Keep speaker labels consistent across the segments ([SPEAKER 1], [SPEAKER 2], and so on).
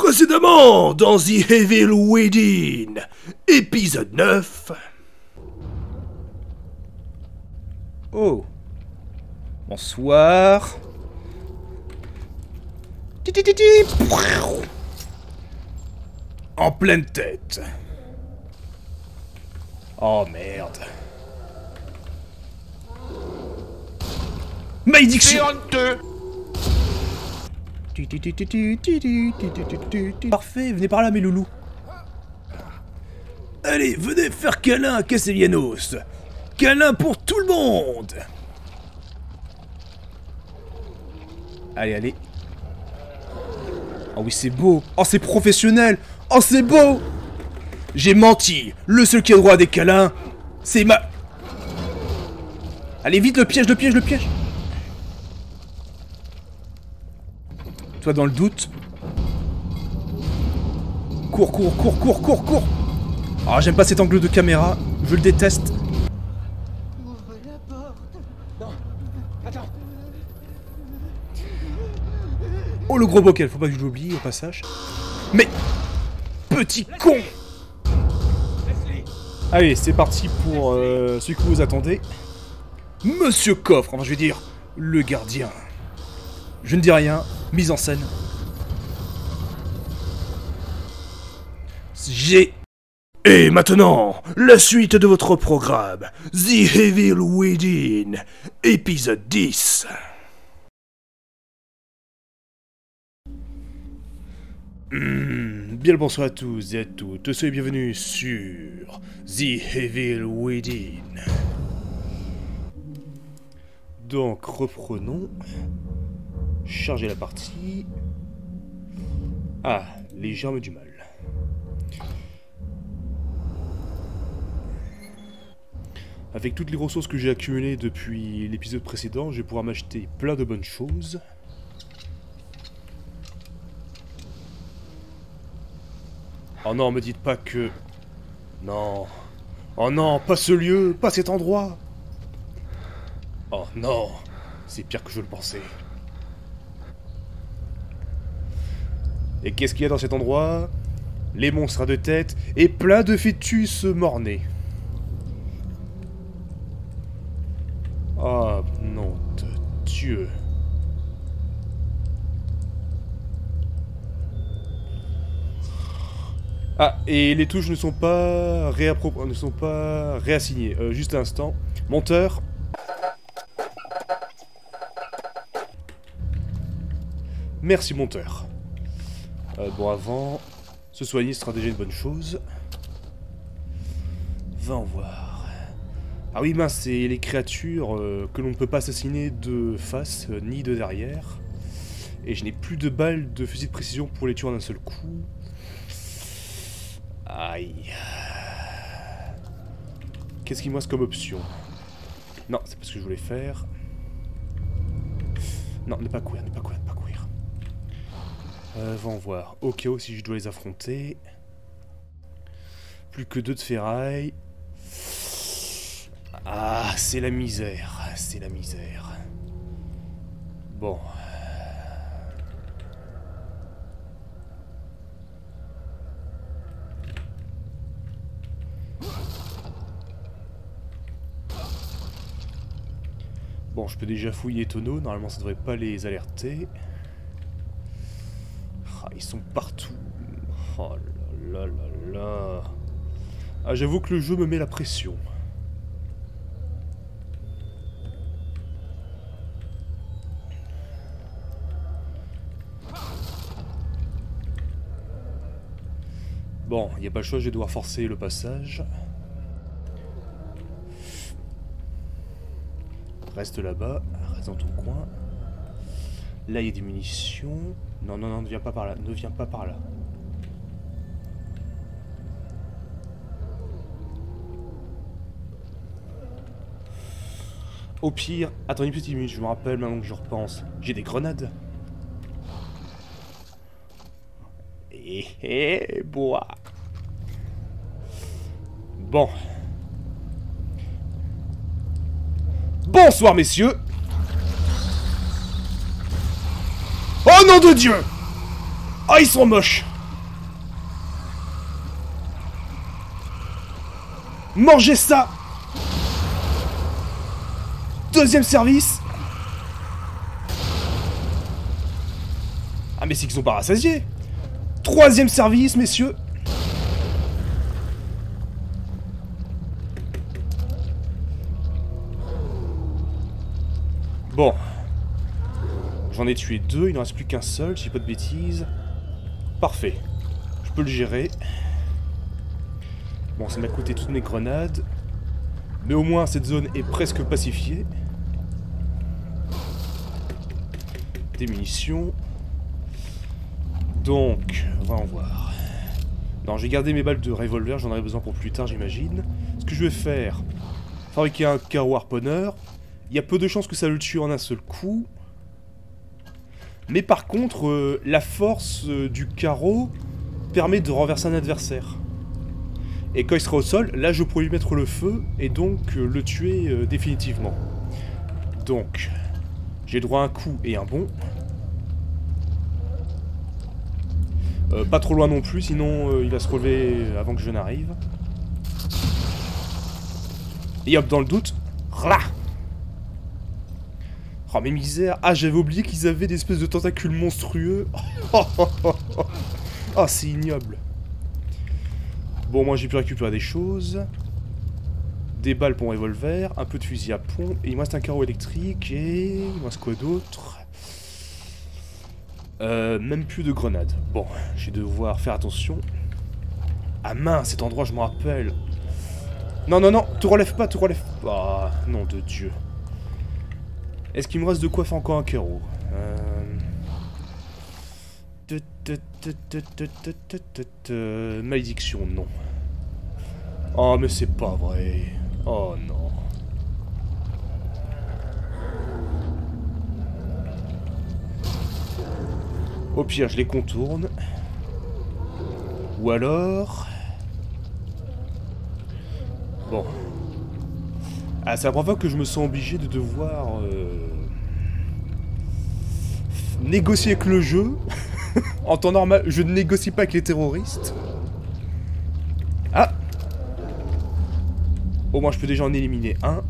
[SPEAKER 1] Précédemment dans The Evil Within, épisode 9.
[SPEAKER 2] Oh. Bonsoir.
[SPEAKER 1] En pleine tête.
[SPEAKER 2] Oh merde.
[SPEAKER 1] Malédiction.
[SPEAKER 2] Parfait, venez par là mes loulous.
[SPEAKER 1] Allez, venez faire câlin à Castellanos. Câlin pour tout le monde.
[SPEAKER 2] Allez, allez. Oh oui, c'est beau. Oh, c'est professionnel. Oh, c'est beau.
[SPEAKER 1] J'ai menti. Le seul qui a droit à des câlins, c'est ma...
[SPEAKER 2] Allez, vite, le piège, le piège, le piège. Toi, dans le doute. Cours, cours, cours, cours, cours, cours. Ah, j'aime pas cet angle de caméra. Je le déteste.
[SPEAKER 3] Ouvre la porte. Non, attends.
[SPEAKER 2] Oh, le gros bocal. Faut pas que je l'oublie au passage. Mais... Petit con. Allez, c'est parti pour celui que vous attendez. Monsieur Coffre, enfin je vais dire, le gardien. Je ne dis rien, mise en scène.
[SPEAKER 1] J'ai... Et maintenant, la suite de votre programme, The Evil Within, épisode 10.
[SPEAKER 2] Bien le bonsoir à tous et à toutes, soyez bienvenus sur The Evil Within. Donc reprenons. Charger la partie. Ah, les germes du mal. Avec toutes les ressources que j'ai accumulées depuis l'épisode précédent, je vais pouvoir m'acheter plein de bonnes choses. Oh non, me dites pas que... Non. Oh non, pas ce lieu, pas cet endroit. Oh non, c'est pire que je le pensais. Et qu'est-ce qu'il y a dans cet endroit? Les monstres à deux têtes et plein de fœtus mort-nés. Oh nom de Dieu. Ah, et les touches ne sont pas réassignées. Juste un instant. Monteur. Merci, monteur. Bon, avant, se soigner sera déjà une bonne chose. Va en voir. Ah oui, mince, c'est les créatures que l'on ne peut pas assassiner de face, ni de derrière. Et je n'ai plus de balles de fusil de précision pour les tuer en un seul coup. Aïe. Qu'est-ce qu'il me reste comme option? Non, c'est pas ce que je voulais faire. Non, ne pas courir, ne pas courir, ne pas courir. Va en voir. Au cas où si je dois les affronter. Plus que 2 de ferraille. Ah, c'est la misère. C'est la misère. Bon. Bon, je peux déjà fouiller les tonneaux, normalement ça devrait pas les alerter. Ah, ils sont partout. Oh là là là là. Ah, j'avoue que le jeu me met la pression. Bon, il n'y a pas le choix, je vais devoir forcer le passage. Reste là-bas, reste dans ton coin. Là, il y a des munitions. Non, non, non, ne viens pas par là, ne viens pas par là. Au pire, attends une petite minute, je me rappelle maintenant que je repense. J'ai des grenades. Bois. Bon. Bonsoir, messieurs. Oh nom de Dieu! Oh, ils sont moches! Mangez ça! Deuxième service! Ah mais c'est qu'ils sont pas rassasiés! Troisième service, messieurs! Bon. J'en ai tué 2, il n'en reste plus qu'un seul, si j'ai pas de bêtises. Parfait. Je peux le gérer. Bon, ça m'a coûté toutes mes grenades. Mais au moins, cette zone est presque pacifiée. Des munitions. Donc, on va en voir. Non, j'ai gardé mes balles de revolver, j'en aurai besoin pour plus tard, j'imagine. Ce que je vais faire, fabriquer un carreau harponneur. Il y a peu de chances que ça le tue en un seul coup. Mais par contre, la force du carreau permet de renverser un adversaire. Et quand il sera au sol, là je pourrais lui mettre le feu et donc le tuer définitivement. Donc, j'ai droit à un coup et un bond. Pas trop loin non plus, sinon il va se relever avant que je n'arrive. Et hop, dans le doute, rlah. Oh mes misères. Ah, j'avais oublié qu'ils avaient des espèces de tentacules monstrueux. Ah, c'est ignoble. Bon, moi j'ai pu récupérer des choses. Des balles pour mon revolver, un peu de fusil à pompe, et il me reste un carreau électrique, et il me reste quoi d'autre? Même plus de grenades. Bon, je vais devoir faire attention. Ah mince, cet endroit je me rappelle. Non, non, non, te relève pas, te relève pas. Ah, nom de Dieu. Est-ce qu'il me reste de quoi faire encore un carreau? Malédiction, non. Oh, mais c'est pas vrai. Oh non. Au pire, je les contourne. Ou alors... Bon. Ah, c'est la première fois que je me sens obligé de devoir... négocier avec le jeu. En temps normal, je ne négocie pas avec les terroristes. Ah! Au moins, je peux déjà en éliminer un.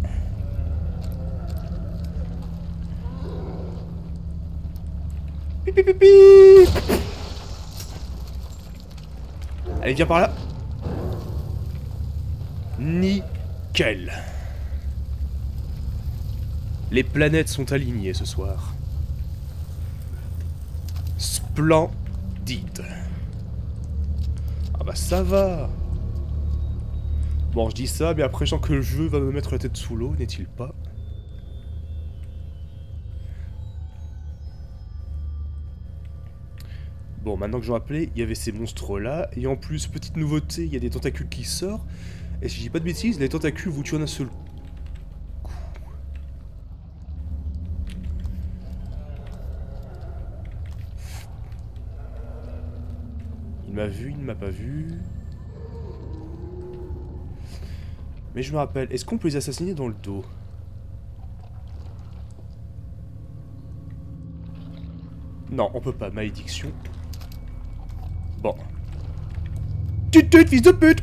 [SPEAKER 2] Pipi pipi. Allez, viens par là. Nickel. Les planètes sont alignées ce soir. Splendide. Ah bah ça va. Bon, je dis ça, mais après je sens que le jeu va me mettre la tête sous l'eau, n'est-il pas? Bon, maintenant que je me rappelais, il y avait ces monstres-là, et en plus, petite nouveauté, il y a des tentacules qui sortent, et si je dis pas de bêtises, les tentacules vous tuent en un seul coup. Il m'a vu, il ne m'a pas vu... Mais je me rappelle, est-ce qu'on peut les assassiner dans le dos? Non, on peut pas, malédiction. Bon. Tut tut, fils de pute!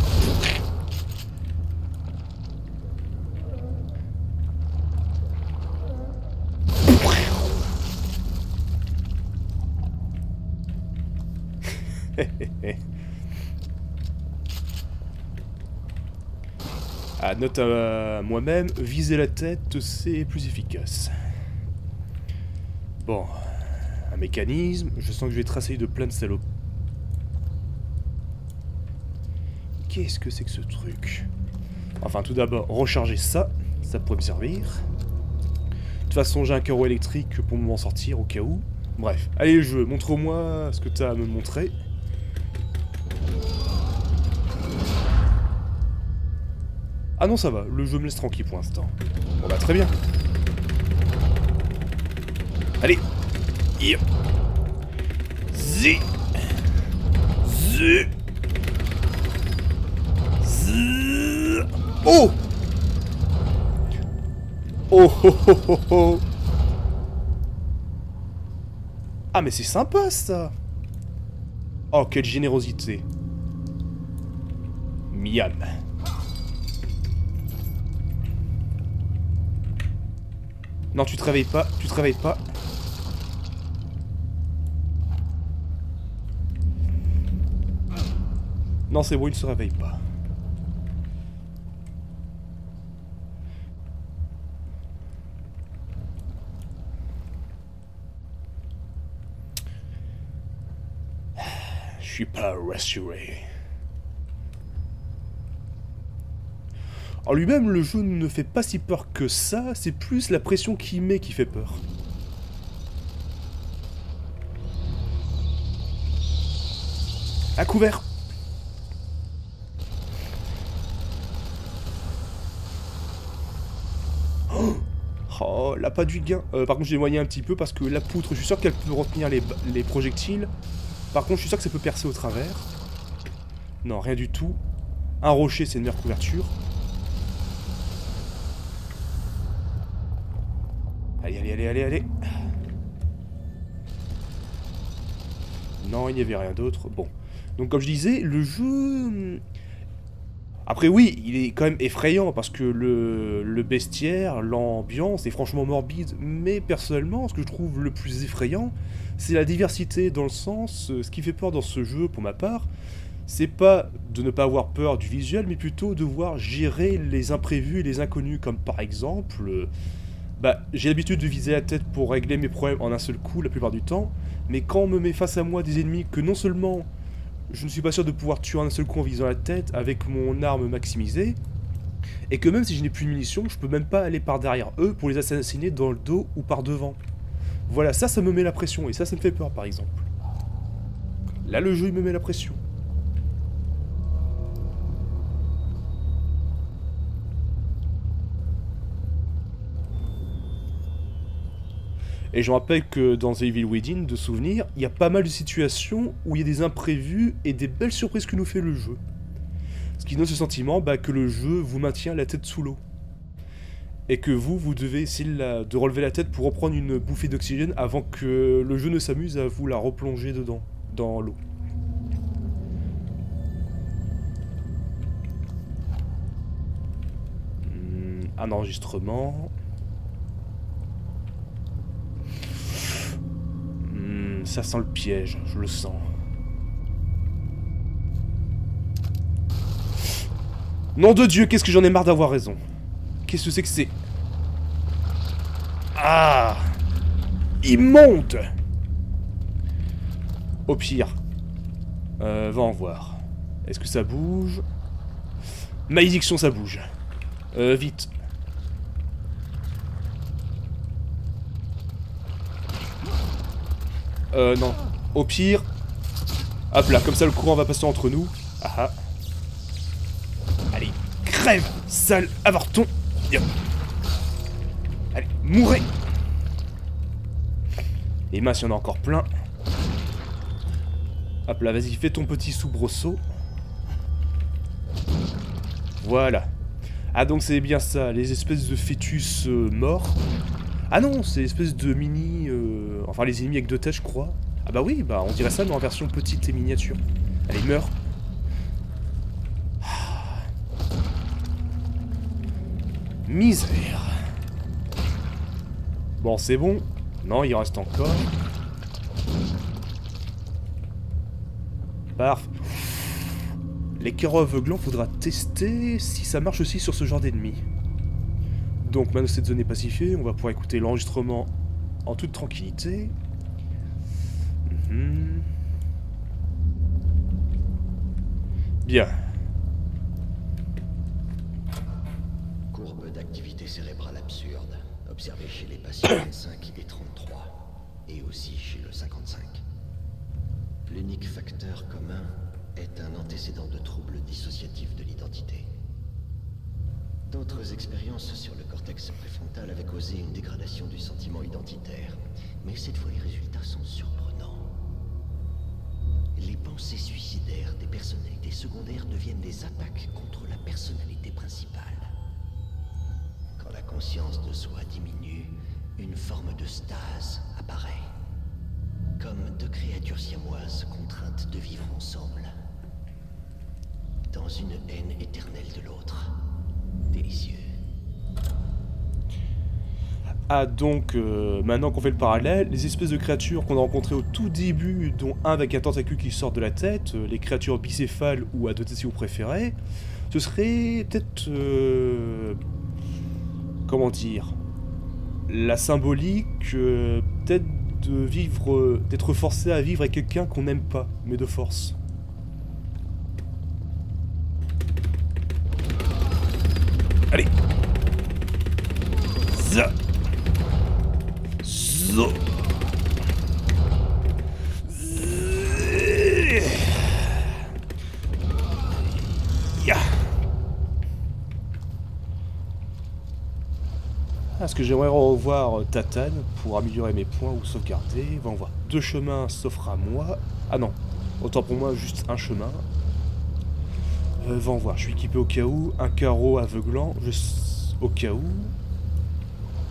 [SPEAKER 2] Ah, note à moi-même, viser la tête, c'est plus efficace. Bon, un mécanisme, je sens que je vais être assailli de plein de salauds. Qu'est-ce que c'est que ce truc? Enfin, tout d'abord, recharger ça, ça pourrait me servir. De toute façon, j'ai un carreau électrique pour m'en sortir au cas où. Bref, allez le jeu, montre-moi ce que t'as à me montrer. Ah non, ça va, le jeu me laisse tranquille pour l'instant. Bon bah très bien. Allez. Yep. Zi. Zi. Zi. Oh. Oh oh oh oh oh. Ah mais c'est sympa ça. Oh quelle générosité. Miam. Non, tu te réveilles pas, tu te réveilles pas. Non, c'est bon, il ne se réveille pas. Je suis pas rassuré. En lui-même, le jeu ne fait pas si peur que ça, c'est plus la pression qu'il met qui fait peur. À couvert. Oh, là pas du gain. Par contre, j'ai éloigné un petit peu parce que la poutre, je suis sûr qu'elle peut retenir les projectiles. Par contre, je suis sûr que ça peut percer au travers. Non, rien du tout. Un rocher, c'est une meilleure couverture. Allez, allez, allez, allez, allez. Non, il n'y avait rien d'autre. Bon. Donc, comme je disais, le jeu... Après, oui, il est quand même effrayant parce que le bestiaire, l'ambiance est franchement morbide. Mais personnellement, ce que je trouve le plus effrayant, c'est la diversité dans le sens... Ce qui fait peur dans ce jeu, pour ma part, c'est pas de ne pas avoir peur du visuel, mais plutôt de voir gérer les imprévus et les inconnus. Comme par exemple... j'ai l'habitude de viser la tête pour régler mes problèmes en un seul coup la plupart du temps, mais quand on me met face à moi des ennemis que non seulement je ne suis pas sûr de pouvoir tuer en un seul coup en visant la tête avec mon arme maximisée, et que même si je n'ai plus de munitions, je peux même pas aller par derrière eux pour les assassiner dans le dos ou par devant. Voilà, ça me met la pression, et ça me fait peur par exemple. Là le jeu il me met la pression. Et je me rappelle que dans The Evil Within, de souvenirs, il y a pas mal de situations où il y a des imprévus et des belles surprises que nous fait le jeu. Ce qui donne ce sentiment que le jeu vous maintient la tête sous l'eau. Et que vous devez essayer de relever la tête pour reprendre une bouffée d'oxygène avant que le jeu ne s'amuse à vous la replonger dedans, dans l'eau. Un enregistrement... Ça sent le piège, je le sens. Nom de Dieu, qu'est-ce que j'en ai marre d'avoir raison. Qu'est-ce que c'est que c'est? Ah! Il monte! Au pire. Va en voir. Est-ce que ça bouge? Malédiction, ça bouge. Vite. Non. Au pire... Hop là, comme ça le courant va passer entre nous. Ah ah. Allez, crève, sale avorton. Allez, mourrez. Les masses, il y en a encore plein. Hop là, vas-y, fais ton petit soubresaut. Voilà. Ah, donc c'est bien ça, les espèces de fœtus morts. Ah non, c'est espèce de mini... Enfin, les ennemis avec deux têtes, je crois. Ah bah oui, on dirait ça, mais en version petite et miniature. Allez, meurs. Misère. Bon, c'est bon. Non, il en reste encore. Parfait. L'écœur aveuglant, faudra tester si ça marche aussi sur ce genre d'ennemis. Donc maintenant cette zone est pacifiée, on va pouvoir écouter l'enregistrement en toute tranquillité. Bien.
[SPEAKER 4] Courbe d'activité cérébrale absurde, observée chez les patients 25 et 33, et aussi chez le 55. L'unique facteur commun est un antécédent de troubles dissociatifs de l'identité. D'autres expériences sur le cortex préfrontal avaient causé une dégradation du sentiment identitaire, mais cette fois les résultats sont surprenants. Les pensées suicidaires des personnalités secondaires deviennent des attaques contre la personnalité principale. Quand la conscience de soi diminue, une forme de stase apparaît. Comme deux créatures siamoises contraintes de vivre ensemble. Dans une haine éternelle de l'autre. Délicieux.
[SPEAKER 2] Ah donc, maintenant qu'on fait le parallèle, les espèces de créatures qu'on a rencontrées au tout début, dont un avec un tentacule qui sort de la tête, les créatures bicéphales ou à deux têtes si vous préférez, ce serait peut-être... comment dire, la symbolique, peut-être de vivre, d'être forcé à vivre avec quelqu'un qu'on n'aime pas, mais de force. Allez. Ça. Zo. Ya. Est-ce que j'aimerais revoir Tatane pour améliorer mes points ou sauvegarder? On voit 2 chemins s'offrent à moi. Ah non, autant pour moi juste un chemin. Va en voir, je suis équipé au cas où. Un carreau aveuglant, au cas où.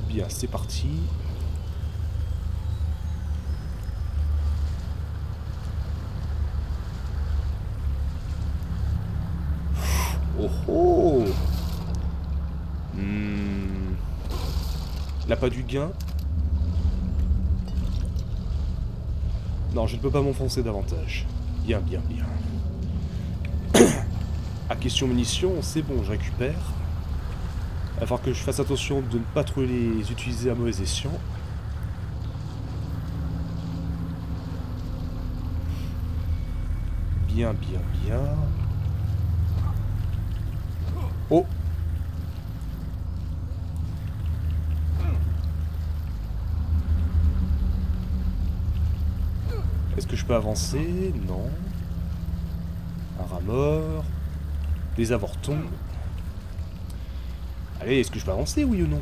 [SPEAKER 2] Bien, c'est parti. Oh oh. L'appât du gain. Non, je ne peux pas m'enfoncer davantage. Bien, bien, bien. À question munitions, c'est bon, je récupère. Il va falloir que je fasse attention de ne pas trop les utiliser à mauvais escient. Bien, bien, bien. Oh! Est-ce que je peux avancer? Non. Un rat mort. Des avortons. Allez, est-ce que je peux avancer, oui ou non?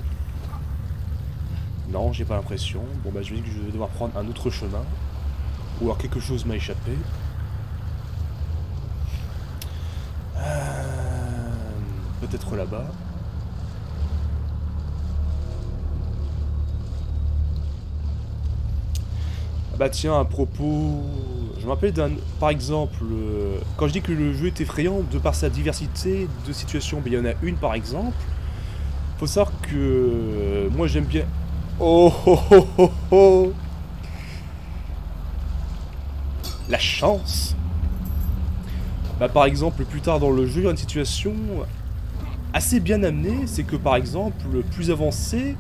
[SPEAKER 2] Non, j'ai pas l'impression. Bon bah je me dis que je vais devoir prendre un autre chemin. Ou alors quelque chose m'a échappé. Peut-être là-bas. Ah bah tiens, à propos... Je me rappelle d'un... Par exemple, quand je dis que le jeu est effrayant de par sa diversité de situations, il y en a une par exemple. Faut savoir que... moi j'aime bien... Oh oh oh oh oh. La chance. Bah par exemple, plus tard dans le jeu, il y a une situation assez bien amenée, c'est que par exemple, plus avancé,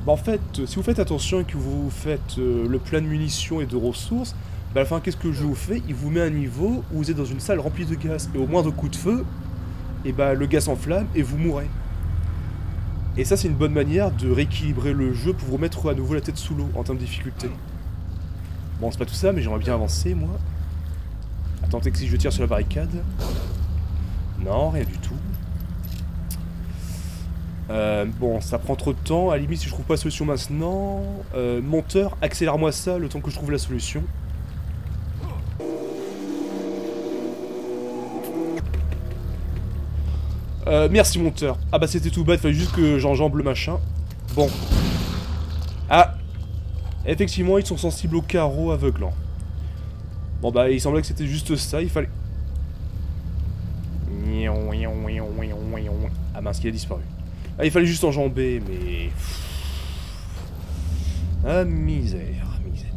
[SPEAKER 2] bah en fait, si vous faites attention et que vous faites le plein de munitions et de ressources, bah à la fin, qu'est-ce que le jeu vous fait? Il vous met un niveau où vous êtes dans une salle remplie de gaz, et au moindre coup de feu, et bah le gaz s'enflamme et vous mourrez. Et ça, c'est une bonne manière de rééquilibrer le jeu pour vous mettre à nouveau la tête sous l'eau en termes de difficulté. Bon, c'est pas tout ça, mais j'aimerais bien avancer, moi. Attendez que si je tire sur la barricade. Non, rien du tout. Bon, ça prend trop de temps. À la limite, si je trouve pas la solution maintenant... monteur, accélère-moi ça le temps que je trouve la solution. Merci, monteur. Ah bah c'était tout bête, fallait juste que j'enjambe le machin. Bon. Ah. Effectivement, ils sont sensibles aux carreaux aveuglants. Bon bah, il semblait que c'était juste ça, il fallait... Ah mince, il a disparu. Ah, il fallait juste enjamber, mais... Ah, misère, misère.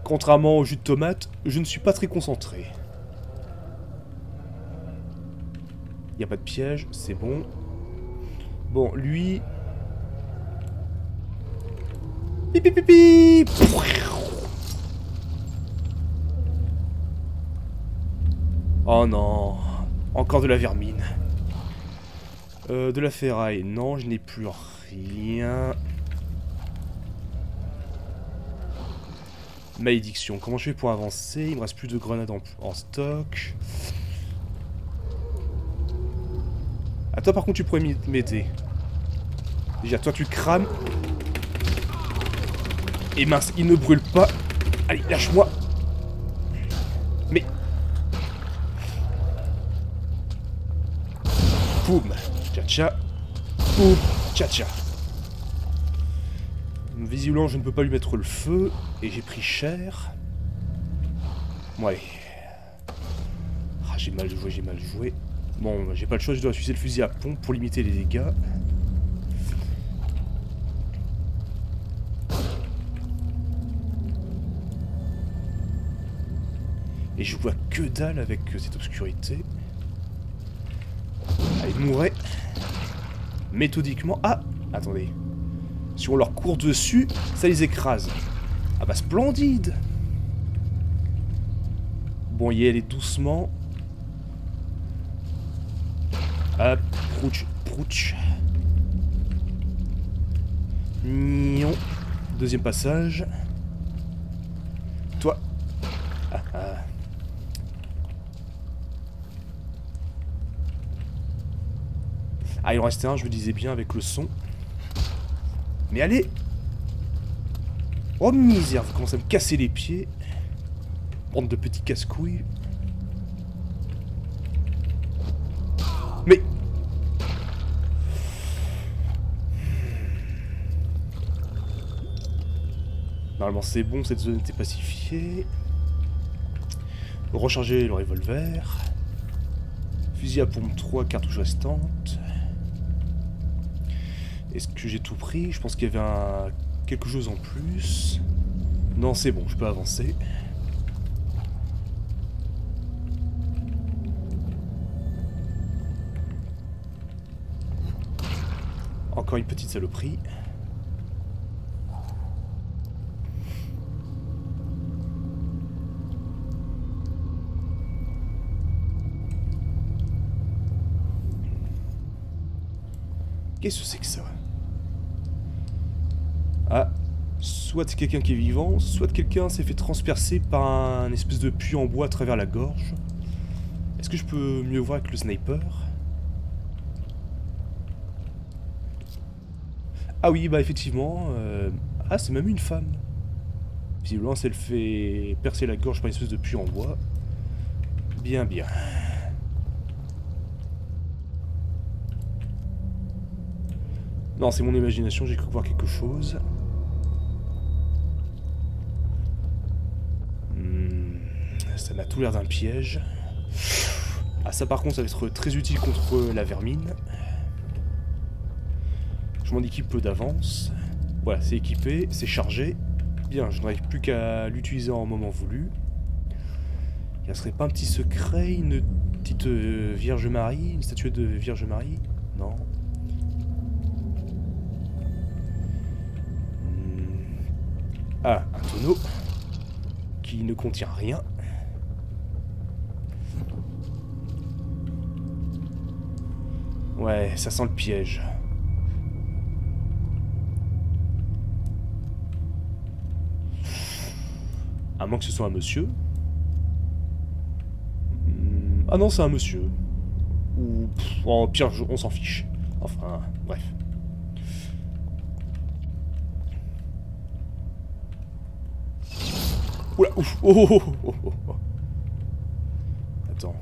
[SPEAKER 2] Contrairement au jus de tomate, je ne suis pas très concentré. Il n'y a pas de piège, c'est bon. Bon, lui... Pip pip pip pip. Oh non. Encore de la vermine. De la ferraille. Non, je n'ai plus rien. Malédiction. Comment je fais pour avancer? Il me reste plus de grenades en stock. Ah, toi par contre tu pourrais m'aider. Déjà toi tu crames. Et mince, il ne brûle pas. Allez, lâche-moi. Mais... Boum. Tcha-tcha. Boum. Tcha-tcha. Visiblement je ne peux pas lui mettre le feu. Et j'ai pris cher. Bon allez. j'ai mal joué, j'ai mal joué. Bon, bah, j'ai pas le choix, je dois utiliser le fusil à pompe pour limiter les dégâts. Et je vois que dalle avec cette obscurité. Allez, mourez. Méthodiquement. Ah, attendez. Si on leur court dessus, ça les écrase. Ah bah splendide. Bon, y aller doucement. Hop, prouch, prouch. Nion. Deuxième passage. Toi. Ah ah. Ah, il en restait un, je me disais bien, avec le son. Mais allez! Oh misère, vous commencez à me casser les pieds. Bande de petits casse-couilles. Mais... Normalement c'est bon, cette zone était pacifiée. Recharger le revolver. Fusil à pompe 3, cartouches restantes. Est-ce que j'ai tout pris? Je pense qu'il y avait quelque chose en plus. Non, c'est bon, je peux avancer. Encore une petite saloperie. Qu'est-ce que c'est que ça? Ah, soit quelqu'un qui est vivant, soit quelqu'un s'est fait transpercer par un espèce de puits en bois à travers la gorge. Est-ce que je peux mieux voir avec le sniper? Ah oui, bah effectivement... Ah, c'est même une femme. Visiblement, elle fait percer la gorge par une espèce de puits en bois. Bien, bien. Non, c'est mon imagination, j'ai cru voir quelque chose. Ça m'a tout l'air d'un piège. Ah, ça par contre, ça va être très utile contre la vermine. Je m'en équipe peu d'avance. Voilà, c'est équipé, c'est chargé. Bien, je n'arrive plus qu'à l'utiliser en moment voulu. Il ne serait pas un petit secret, une petite Vierge Marie, une statuette de Vierge Marie? Non. Ah, un tonneau qui ne contient rien. Ouais, ça sent le piège. À moins que ce soit un monsieur. Ah non, c'est un monsieur. Ou... oh, pire, on s'en fiche. Enfin, bref. Oula, ouf, oh, oh, oh, oh, oh. Attends.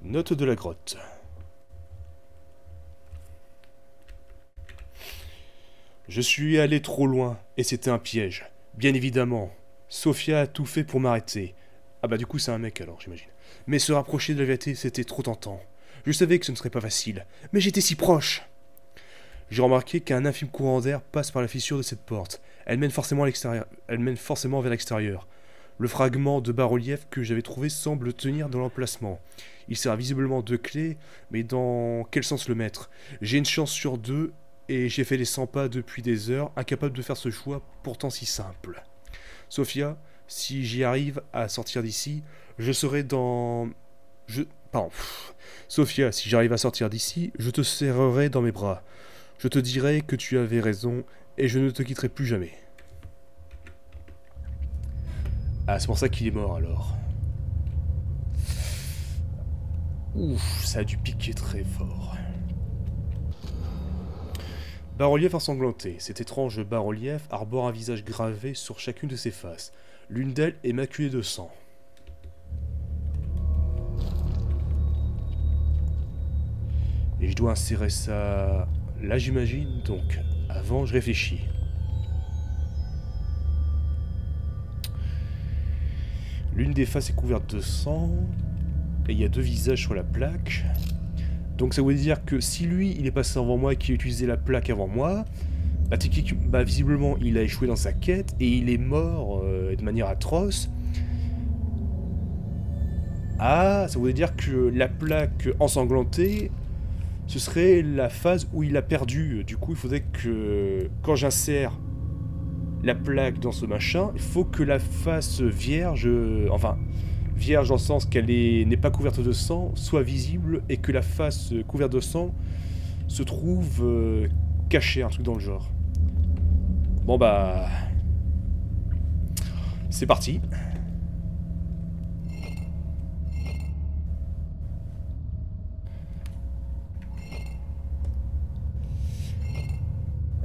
[SPEAKER 2] Note de la grotte. Je suis allé trop loin, et c'était un piège. Bien évidemment. Sophia a tout fait pour m'arrêter. Ah bah du coup c'est un mec alors, j'imagine. Mais se rapprocher de la vérité, c'était trop tentant. Je savais que ce ne serait pas facile, mais j'étais si proche. J'ai remarqué qu'un infime courant d'air passe par la fissure de cette porte. Elle mène forcément à l'extérieur. Elle mène forcément vers l'extérieur. Le fragment de bas-relief que j'avais trouvé semble tenir dans l'emplacement. Il sert visiblement de clé, mais dans quel sens le mettre? J'ai une chance sur deux, et j'ai fait les 100 pas depuis des heures, incapable de faire ce choix pourtant si simple. Sophia, si j'y arrive à sortir d'ici, je serai dans... Sophia, si j'arrive à sortir d'ici, je te serrerai dans mes bras. Je te dirai que tu avais raison, et je ne te quitterai plus jamais. Ah, c'est pour ça qu'il est mort alors. Ouf, ça a dû piquer très fort. Bas-relief ensanglanté. Cet étrange bas-relief arbore un visage gravé sur chacune de ses faces. L'une d'elles est maculée de sang. Et je dois insérer ça... là j'imagine, donc avant je réfléchis. L'une des faces est couverte de sang. Et il y a 2 visages sur la plaque. Donc ça veut dire que si lui, il est passé avant moi et qu'il a utilisé la plaque avant moi, bah, visiblement, il a échoué dans sa quête et il est mort de manière atroce. Ah, ça veut dire que la plaque ensanglantée, ce serait la phase où il a perdu. Du coup, il faudrait que, quand j'insère la plaque dans ce machin, il faut que la face vierge, enfin, vierge dans le sens qu'elle n'est pas couverte de sang, soit visible, et que la face couverte de sang se trouve cachée, un truc dans le genre. Bon bah... c'est parti.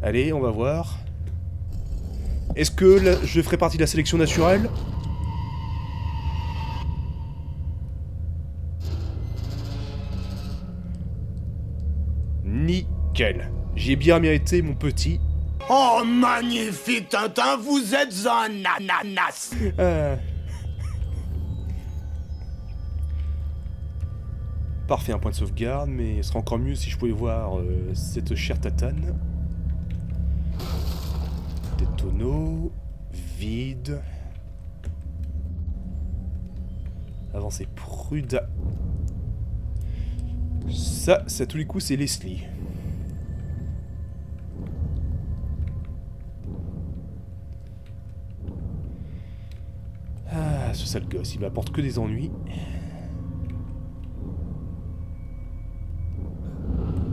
[SPEAKER 2] Allez, on va voir. Est-ce que je ferai partie de la sélection naturelle? Nickel. J'ai bien mérité mon petit.
[SPEAKER 1] Oh, magnifique, Tintin, vous êtes un ananas.
[SPEAKER 2] Parfait, un point de sauvegarde, mais ce serait encore mieux si je pouvais voir cette chère tatane. Des tonneaux, vide. Avancer prudent. Ça, à tous les coups, c'est Leslie. Ah, ce sale gosse, il m'apporte que des ennuis.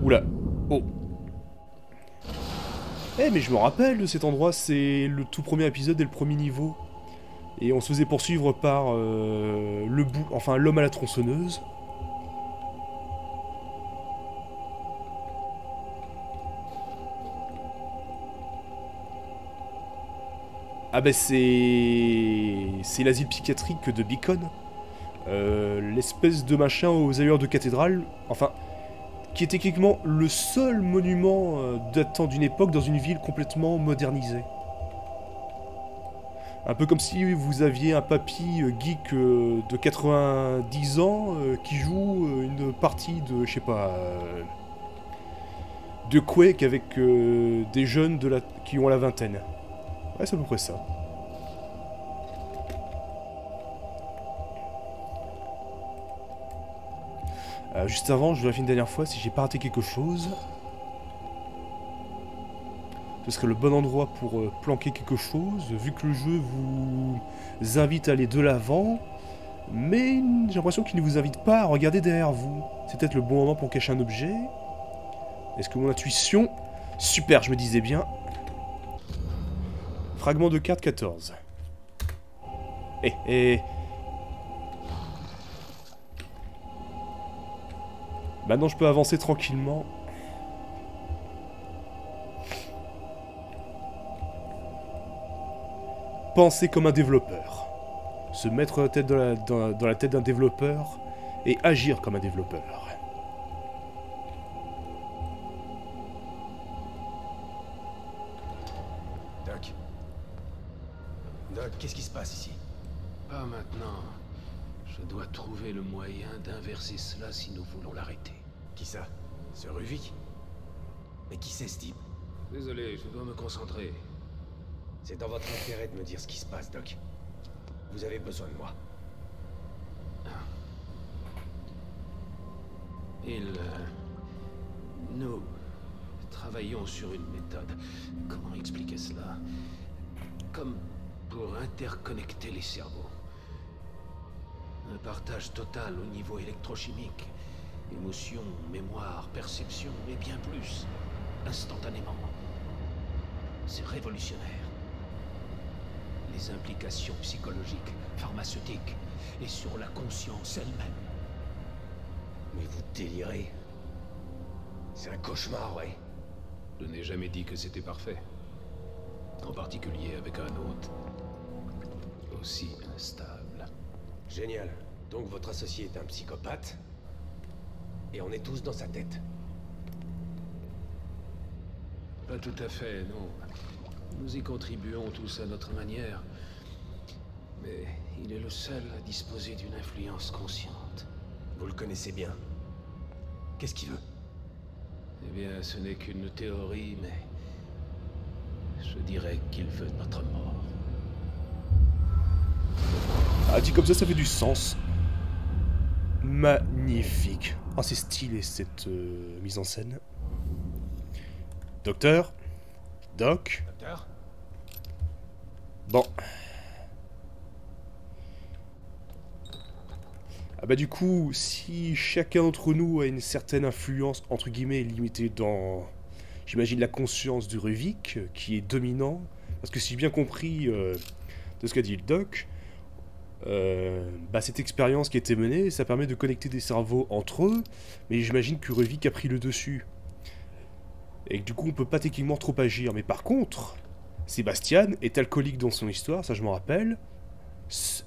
[SPEAKER 2] Oula, oh. Eh, mais je me rappelle de cet endroit, c'est le tout premier épisode et le premier niveau. Et on se faisait poursuivre par l'homme à la tronçonneuse. Ah bah c'est l'asile psychiatrique de Beacon. L'espèce de machin aux allures de cathédrale. Enfin, qui est techniquement le seul monument datant d'une époque dans une ville complètement modernisée. Un peu comme si vous aviez un papy geek de 90 ans qui joue une partie de, je sais pas, de Quake avec des jeunes qui ont la vingtaine. Ouais, c'est à peu près ça. Juste avant, je vérifie une dernière fois si j'ai pas raté quelque chose. Ce serait le bon endroit pour planquer quelque chose, vu que le jeu vous invite à aller de l'avant. Mais j'ai l'impression qu'il ne vous invite pas à regarder derrière vous. C'est peut-être le bon moment pour cacher un objet. Est-ce que mon intuition... Super, je me disais bien. Fragment de carte 14. Maintenant je peux avancer tranquillement. Penser comme un développeur. Se mettre la tête dans la tête d'un développeur et agir comme un développeur.
[SPEAKER 5] Doc. Doc, qu'est-ce qui se passe ici?
[SPEAKER 6] Pas maintenant. Je dois trouver le moyen d'inverser cela si nous voulons l'arrêter.
[SPEAKER 5] Qui ça? Ce Ruvik? Mais qui c'est ce type?
[SPEAKER 6] Désolé, je dois me concentrer.
[SPEAKER 5] C'est dans votre intérêt de me dire ce qui se passe, Doc. Vous avez besoin de moi.
[SPEAKER 6] Nous travaillons sur une méthode. Comment expliquer cela? Comme pour interconnecter les cerveaux. Un partage total au niveau électrochimique. Émotion, mémoire, perception, et bien plus. Instantanément. C'est révolutionnaire. Les implications psychologiques, pharmaceutiques, et sur la conscience elle-même.
[SPEAKER 5] Mais vous délirez. C'est un cauchemar, ouais.
[SPEAKER 6] Je n'ai jamais dit que c'était parfait. En particulier avec un hôte aussi instable.
[SPEAKER 5] Génial. Donc votre associé est un psychopathe. Et on est tous dans sa tête.
[SPEAKER 6] Pas tout à fait, non. Nous y contribuons tous à notre manière. Mais Il est le seul à disposer d'une influence consciente.
[SPEAKER 5] Vous le connaissez bien. Qu'est-ce qu'il veut?
[SPEAKER 6] Eh bien, ce n'est qu'une théorie, mais... je dirais qu'il veut notre mort.
[SPEAKER 2] Ah, dit comme ça fait du sens. Magnifique. Oh, c'est stylé cette mise en scène. Docteur? Doc?
[SPEAKER 5] Docteur?
[SPEAKER 2] Bon. Ah bah du coup, si chacun d'entre nous a une certaine influence, entre guillemets, limitée dans, j'imagine, la conscience du Ruvik, qui est dominant, parce que si j'ai bien compris de ce qu'a dit le doc, cette expérience qui a été menée, ça permet de connecter des cerveaux entre eux, mais j'imagine que Ruvik a pris le dessus. Et que du coup, on peut pas techniquement trop agir. Mais par contre, Sébastien est alcoolique dans son histoire, ça je m'en rappelle,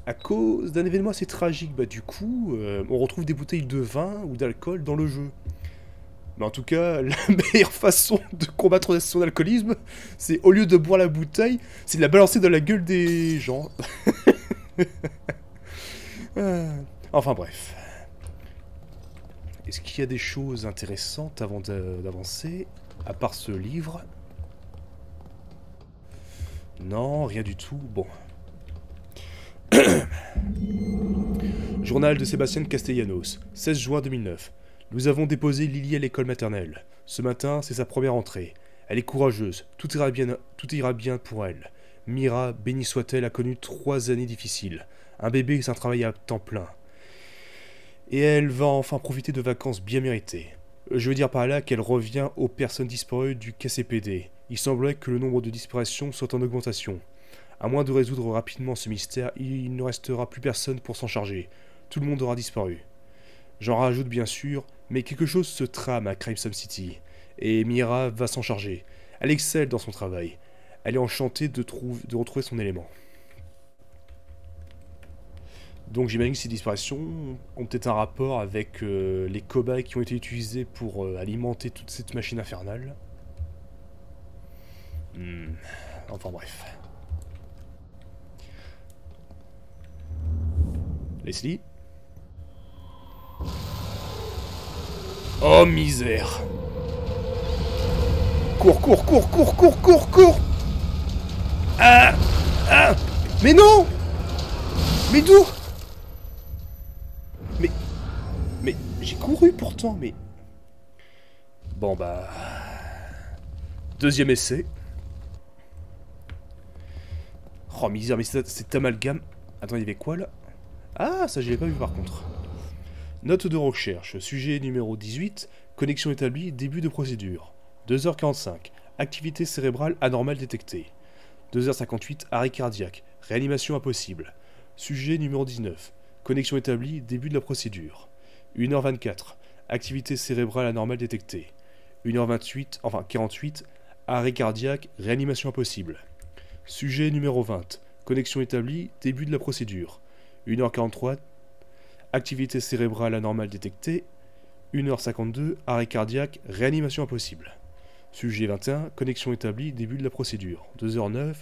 [SPEAKER 2] à cause d'un événement assez tragique. Bah du coup, on retrouve des bouteilles de vin ou d'alcool dans le jeu. Mais en tout cas, la meilleure façon de combattre son alcoolisme, c'est au lieu de boire la bouteille, c'est de la balancer dans la gueule des gens. Enfin bref. Est-ce qu'il y a des choses intéressantes avant d'avancer, à part ce livre? Non, rien du tout. Bon. Journal de Sébastien Castellanos, 16 juin 2009. Nous avons déposé Lily à l'école maternelle. Ce matin, c'est sa première entrée. Elle est courageuse, tout ira bien pour elle. Mira, bénie soit-elle, a connu 3 années difficiles. Un bébé, c'est un travail à temps plein. Et elle va enfin profiter de vacances bien méritées. Je veux dire par là qu'elle revient aux personnes disparues du KCPD. Il semblerait que le nombre de disparitions soit en augmentation. À moins de résoudre rapidement ce mystère, il ne restera plus personne pour s'en charger. Tout le monde aura disparu. J'en rajoute bien sûr, mais quelque chose se trame à Crimson City. Et Mira va s'en charger. Elle excelle dans son travail. Elle est enchantée de retrouver son élément. Donc j'imagine que ces disparitions ont peut-être un rapport avec les cobayes qui ont été utilisés pour alimenter toute cette machine infernale. Enfin bref. Leslie? Oh misère! Cours, cours, cours, cours, cours, cours, cours! Ah! Ah! Mais non! Mais d'où? Mais j'ai couru pourtant, mais... Bon bah... Deuxième essai. Oh misère, mais cet amalgame... Attends, il y avait quoi là? Ah, ça je l'ai pas vu par contre. Note de recherche, sujet numéro 18, connexion établie, début de procédure. 2h45, activité cérébrale anormale détectée. 2h58, arrêt cardiaque, réanimation impossible. Sujet numéro 19, connexion établie, début de la procédure. 1h24, activité cérébrale anormale détectée. 1h28, enfin 48, arrêt cardiaque, réanimation impossible. Sujet numéro 20, connexion établie, début de la procédure. 1h43, activité cérébrale anormale détectée. 1h52, arrêt cardiaque, réanimation impossible. Sujet 21, connexion établie, début de la procédure. 2h09,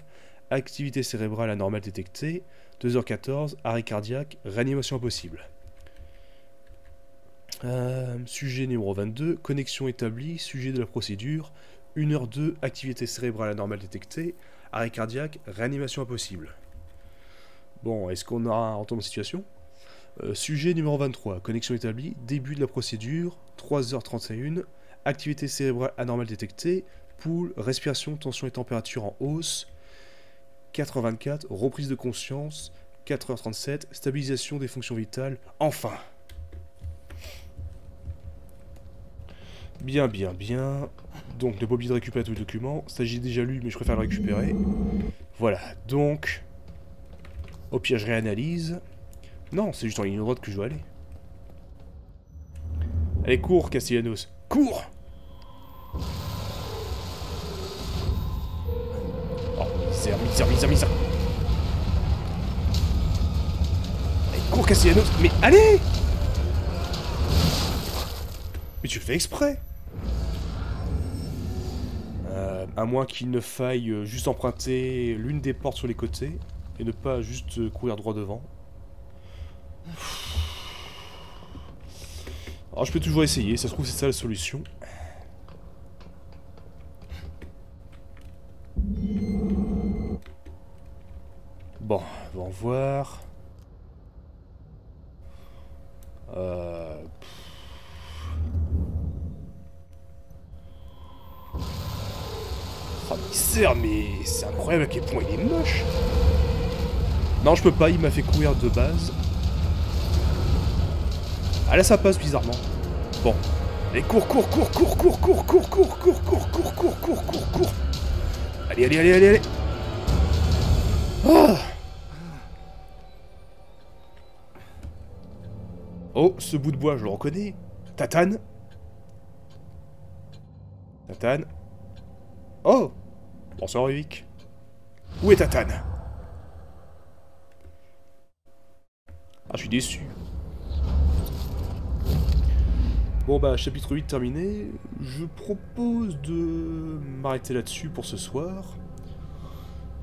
[SPEAKER 2] activité cérébrale anormale détectée. 2h14, arrêt cardiaque, réanimation impossible. Sujet numéro 22, connexion établie, sujet de la procédure. 1h02, activité cérébrale anormale détectée. Arrêt cardiaque, réanimation impossible. Bon, est-ce qu'on aura un retour de situation? Sujet numéro 23, connexion établie, début de la procédure, 3h31, activité cérébrale anormale détectée, pouls, respiration, tension et température en hausse, 4h24, reprise de conscience, 4h37, stabilisation des fonctions vitales, enfin. Bien, bien, bien. Donc, ne pas oublier de récupérer tous les documents. Ça, j'ai déjà lu, mais je préfère le récupérer. Voilà, donc... Au pire, je réanalyse. Non, c'est juste en ligne droite que je dois aller. Allez, cours, Castellanos. Cours! Oh, misère, misère, misère, misère. Allez, cours, Castellanos. Mais allez! Mais tu le fais exprès. À moins qu'il ne faille juste emprunter l'une des portes sur les côtés et ne pas juste courir droit devant. Alors je peux toujours essayer, ça se trouve c'est ça la solution. Bon, on va voir. Oh misère, mais c'est incroyable à quel point il est moche. Non, je peux pas, il m'a fait courir de base. Ah là ça passe bizarrement. Bon. Allez, cours. Allez. Ah. Oh, ce bout de bois, je le reconnais. Tatane. Oh. Bonsoir Yvick. Où est Tatane? Ah, je suis déçu. Bon bah, chapitre 8 terminé. Je propose de m'arrêter là-dessus pour ce soir.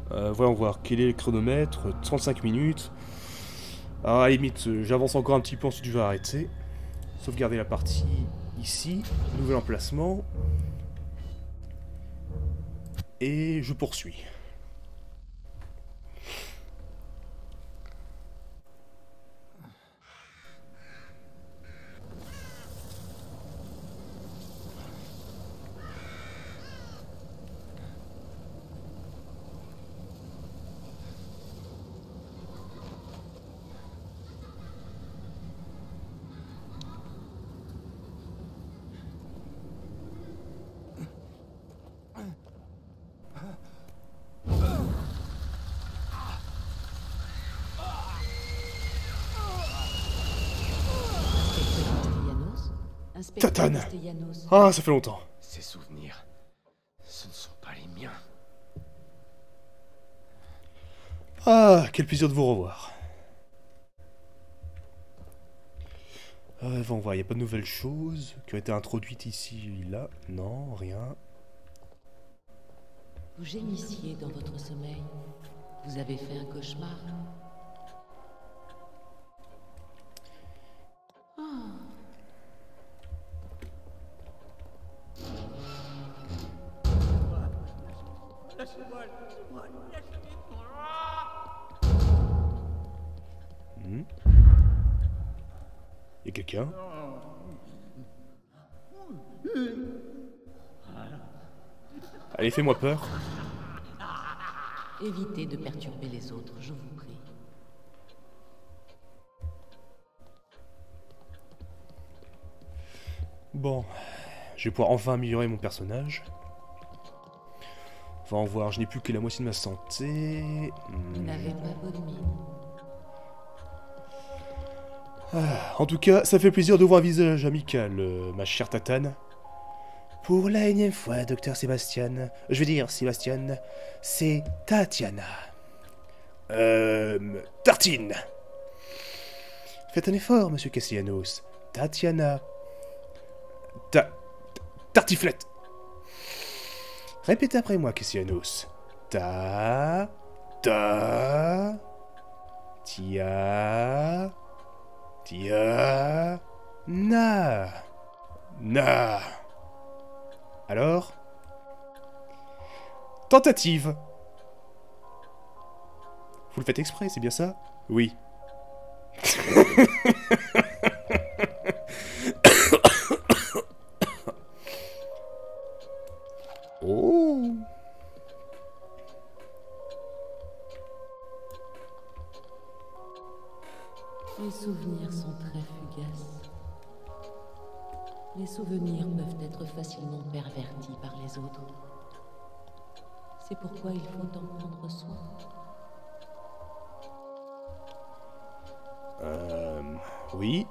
[SPEAKER 2] Voyons voir, quel est le chronomètre? 35 minutes. Alors à la limite, j'avance encore un petit peu, ensuite je vais arrêter. Sauvegarder la partie ici. Nouvel emplacement. Et je poursuis. Tatane! Ah, ça fait longtemps.
[SPEAKER 5] Ces souvenirs, ce ne sont pas les miens.
[SPEAKER 2] Ah, quel plaisir de vous revoir. On voir, il n'y a pas de nouvelles choses qui ont été introduites ici, là. Non, rien.
[SPEAKER 7] Vous gémissiez dans votre sommeil. Vous avez fait un cauchemar.
[SPEAKER 2] Y'a quelqu'un? Allez, fais-moi peur.
[SPEAKER 7] Évitez de perturber les autres, je vous prie.
[SPEAKER 2] Bon, je vais pouvoir enfin améliorer mon personnage. On va en voir, je n'ai plus que la moitié de ma santé.
[SPEAKER 7] Vous n'avez pas bonne mine.
[SPEAKER 2] En tout cas, ça fait plaisir de voir un visage amical, ma chère Tatane. Pour la énième fois, docteur Sébastien. Je veux dire, Sébastien, c'est Tatiana. Tartine. Faites un effort, monsieur Castellanos. Tatiana. Tartiflette. Répétez après moi, Castellanos. Na. Alors? Tentative. Vous le faites exprès, c'est bien ça? Oui. Oh.
[SPEAKER 7] Les souvenirs sont très fugaces. Les souvenirs peuvent être facilement pervertis par les autres. C'est pourquoi il faut en prendre soin.
[SPEAKER 2] Oui.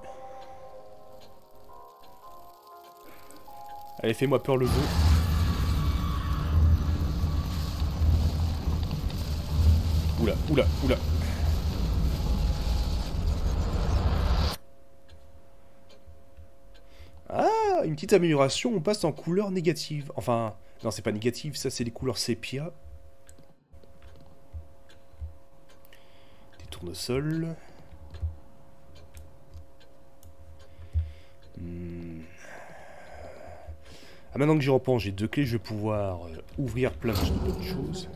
[SPEAKER 2] Allez, fais-moi peur le veau. Oula. Ah, une petite amélioration, on passe en couleur négative. Enfin, non, c'est pas négative, ça c'est les couleurs sépia. Des tournesols. Ah, maintenant que j'y repense, j'ai 2 clés, je vais pouvoir ouvrir plein d'autres choses.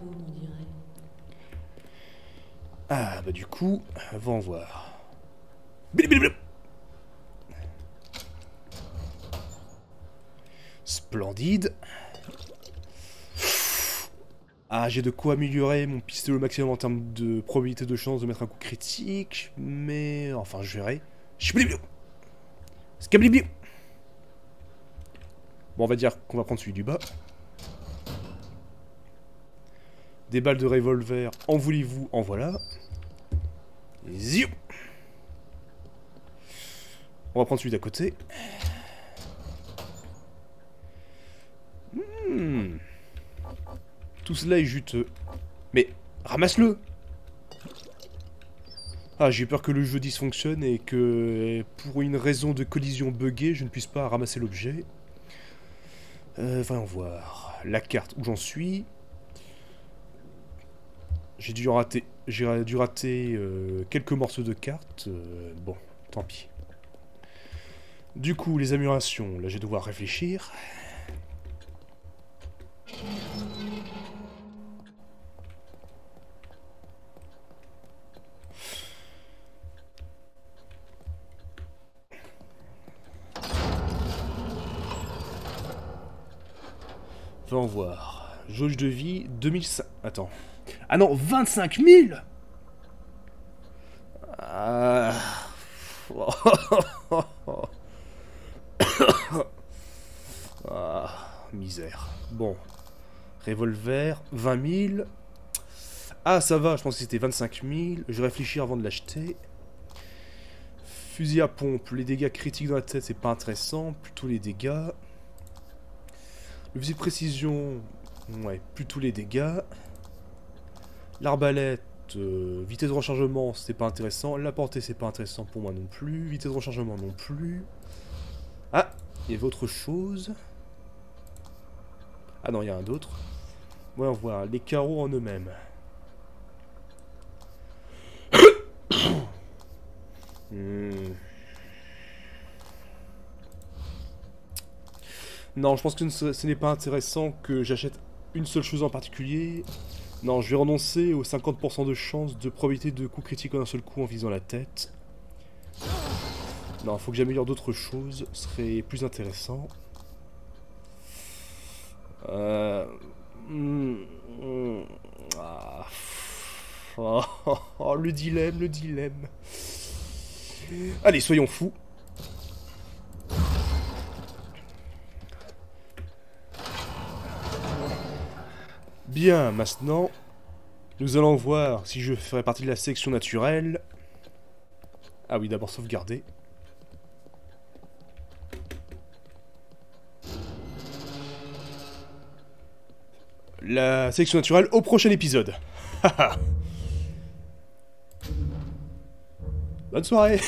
[SPEAKER 2] Ah, bah du coup, va en voir. Bilibilibilip. Splendide. Ah, j'ai de quoi améliorer mon pistolet au maximum en termes de probabilité de chance de mettre un coup critique, mais enfin, je verrai. Skablibliou. Bon, on va dire qu'on va prendre celui du bas. Des balles de revolver, en voulez-vous, en voilà. Ziou. On va prendre celui d'à côté. Tout cela est juteux. Mais, ramasse-le! Ah, j'ai peur que le jeu dysfonctionne et que, pour une raison de collision buggée, je ne puisse pas ramasser l'objet. Voyons voir. La carte, où j'en suis. J'ai dû rater quelques morceaux de carte. Bon, tant pis. Du coup, les améliorations, là je vais devoir réfléchir. Voyons voir. Jauge de vie, 2005... Attends. Ah non, 25 000 Ah... Ah, misère. Bon. Revolver, 20 000. Ah, ça va, je pense que c'était 25 000. Je vais réfléchir avant de l'acheter. Fusil à pompe, les dégâts critiques dans la tête, c'est pas intéressant. Plutôt les dégâts. Le fusil de précision, ouais, plutôt les dégâts. L'arbalète, vitesse de rechargement, c'est pas intéressant. La portée, c'est pas intéressant pour moi non plus. Vitesse de rechargement non plus. Ah, il y avait autre chose. Ah non, il y a un d'autre. Voyons voir, les carreaux en eux-mêmes. Non, je pense que ce n'est pas intéressant que j'achète une seule chose en particulier. Non, je vais renoncer aux 50% de chance de probabilité de coup critique en un seul coup en visant la tête. Non, il faut que j'améliore d'autres choses, ce serait plus intéressant. Le dilemme, le dilemme. Allez, soyons fous. Bien, maintenant, nous allons voir si je ferai partie de la sélection naturelle. Ah oui, d'abord sauvegarder. La sélection naturelle au prochain épisode. Bonne soirée.